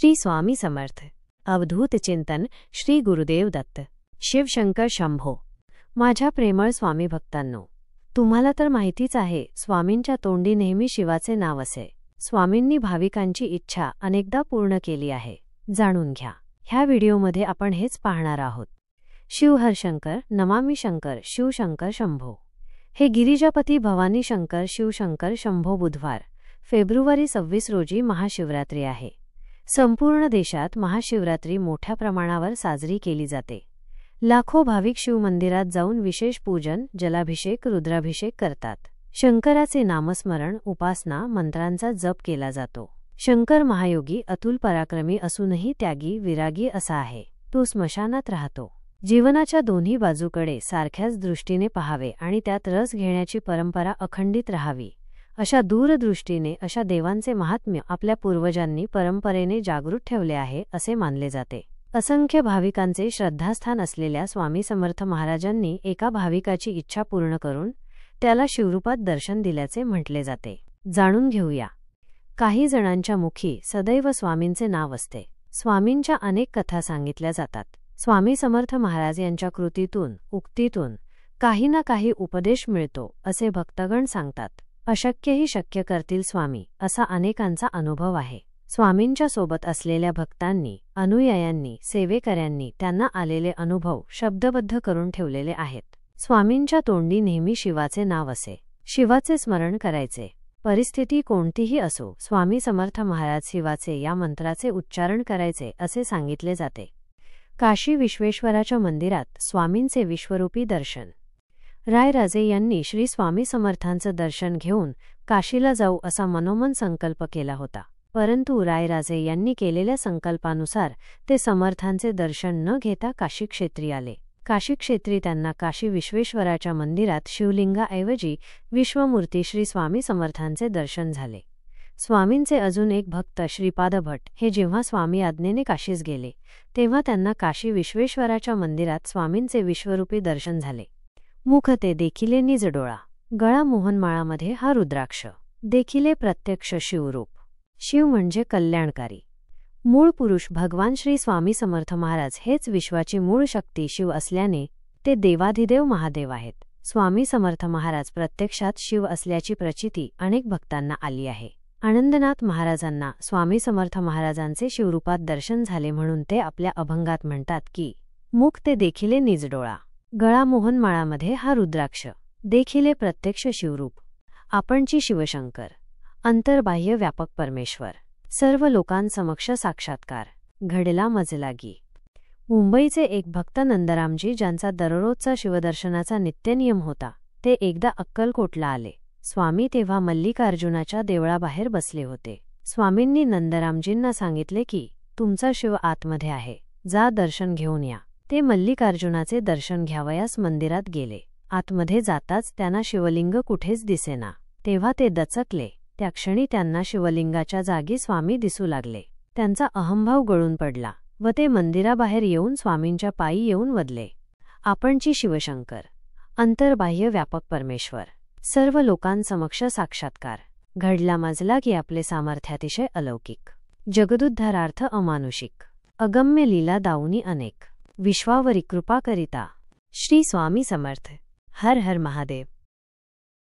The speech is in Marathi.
श्री स्वामी समर्थ। अवधूत चिंतन श्री गुरुदेव दत्त। शिवशंकर शंभो। माझ्या प्रेमळ स्वामी भक्तांनो, तुम्हाला तर माहितीच आहे, स्वामींच्या तोंडी नेहमी शिवाचे नाव असे। स्वामींनी भाविकांची इच्छा अनेकदा पूर्ण केली आहे। जाणून घ्या, ह्या व्हिडिओमध्ये आपण हेच पाहणार आहोत। शिव हर शंकर, नमामि शंकर, शिवशंकर शंभो। हे गिरिजापती भवानी शंकर शिवशंकर शंभो। बुधवार फेब्रुवारी 26 रोजी महाशिवरात्री आहे। संपूर्ण देशात महाशिवरात्री मोठ्या प्रमाणावर साजरी केली जाते। लाखो भाविक शिवमंदिरात जाऊन विशेष पूजन, जलाभिषेक, रुद्राभिषेक करतात। शंकराचे नामस्मरण, उपासना, मंत्रांचा जप केला जातो। शंकर महायोगी, अतुल पराक्रमी असूनही त्यागी, विरागी असा आहे। तो स्मशानात राहतो। जीवनाच्या दोन्ही बाजूकडे सारख्याच दृष्टीने पाहावे आणि त्यात रस घेण्याची परंपरा अखंडित राहावी, अशा दूरदृष्टीने अशा देवांचे महात्म्य आपल्या पूर्वजांनी परंपरेने जागृत ठेवले आहे असे मानले जाते। असंख्य भाविकांचे श्रद्धास्थान असलेल्या स्वामी समर्थ महाराजांनी एका भाविकाची इच्छा पूर्ण करून त्याला शिवरूपात दर्शन दिल्याचे म्हटले जाते। जाणून घेऊया। काही जणांच्या मुखी सदैव स्वामींचे नाव असते। स्वामींच्या अनेक कथा सांगितल्या जातात। स्वामी समर्थ महाराज यांच्या कृतीतून, उक्तीतून काही ना काही उपदेश मिळतो असे भक्तगण सांगतात। अशक्यही शक्य करतील स्वामी, असा अनेकांचा अनुभव आहे। स्वामींच्या सोबत असलेल्या भक्तांनी, अनुयायांनी, सेवेकऱ्यांनी त्यांना आलेले अनुभव शब्दबद्ध करून ठेवलेले आहेत। स्वामींच्या तोंडी नेहमी शिवाचे नाव असे। शिवाचे स्मरण करायचे। परिस्थिती कोणतीही असो, स्वामी समर्थ महाराज शिवाचे या मंत्राचे उच्चारण करायचे असे सांगितले जाते। काशी विश्वेश्वराच्या मंदिरात स्वामींचे विश्वरूपी दर्शन। रायराजे यांनी श्री स्वामी समर्थांचं दर्शन घेऊन काशीला जाऊ असा मनोमन संकल्प केला होता, परंतु रायराजे यांनी केलेल्या संकल्पानुसार ते समर्थांचे दर्शन न घेता काशी क्षेत्री आले। काशी क्षेत्री त्यांना काशी विश्वेश्वराच्या मंदिरात शिवलिंगाऐवजी विश्वमूर्ती श्री स्वामी समर्थांचे दर्शन झाले। स्वामींचे अजून एक भक्त श्रीपाद भट हे जेव्हा स्वामी आज्ञेने काशीस गेले, तेव्हा त्यांना काशी विश्वेश्वराच्या मंदिरात स्वामींचे विश्वरूपी दर्शन झाले। मुख ते देखिले निज डोळा, गळा मोहनमाळामध्ये हा रुद्राक्ष, देखिले प्रत्यक्ष शिवरूप। शिव म्हणजे कल्याणकारी। मूळ पुरुष भगवान श्री स्वामी समर्थ महाराज हेच विश्वाची मूळ शक्ती शिव असल्याने ते देवाधिदेव महादेव आहेत। स्वामी समर्थ महाराज प्रत्यक्षात शिव असल्याची प्रचिती अनेक भक्तांना आली आहे। आनंदनाथ महाराजांना स्वामी समर्थ महाराजांचे शिवरूपात दर्शन झाले म्हणून ते आपल्या अभंगात म्हणतात की, मुख ते देखिले निज डोळा, गळा मोहनमाळामध्ये हा रुद्राक्ष, देखिले प्रत्यक्ष शिवरूप। आपणची शिवशंकर, अंतर्बाह्य व्यापक परमेश्वर, सर्व लोकांसमक्ष साक्षात्कार, घडला मजलागी। मुंबईचे एक भक्त नंदरामजी, ज्यांचा दररोजचा शिवदर्शनाचा नित्यनियम होता, ते एकदा अक्कलकोटला आले। स्वामी तेव्हा मल्लिकार्जुनाच्या देवळाबाहेर बसले होते। स्वामींनी नंदरामजींना सांगितले की, तुमचा शिव आतमध्ये आहे, जा दर्शन घेऊन या। ते मल्लिकार्जुनाचे दर्शन घ्यावयास मंदिरात गेले। आतमध्ये जाताच त्यांना शिवलिंग कुठेच दिसेना। तेव्हा ते दचकले। त्या क्षणी त्यांना शिवलिंगाच्या जागी स्वामी दिसू लागले। त्यांचा अहंभाव गळून पडला व ते मंदिराबाहेर येऊन स्वामींच्या पायी येऊन वदले। आपणची शिवशंकर, अंतर्बाह्य व्यापक परमेश्वर, सर्व लोकांसमक्ष साक्षात्कार, घडला मजला की आपले सामर्थ्यातिशय अलौकिक, जगदुद्धारार्थ अमानुषिक, अगम्य लीला दाऊनी अनेक, विश्वावरी कृपा करिता। श्री स्वामी समर्थ। हर हर महादेव।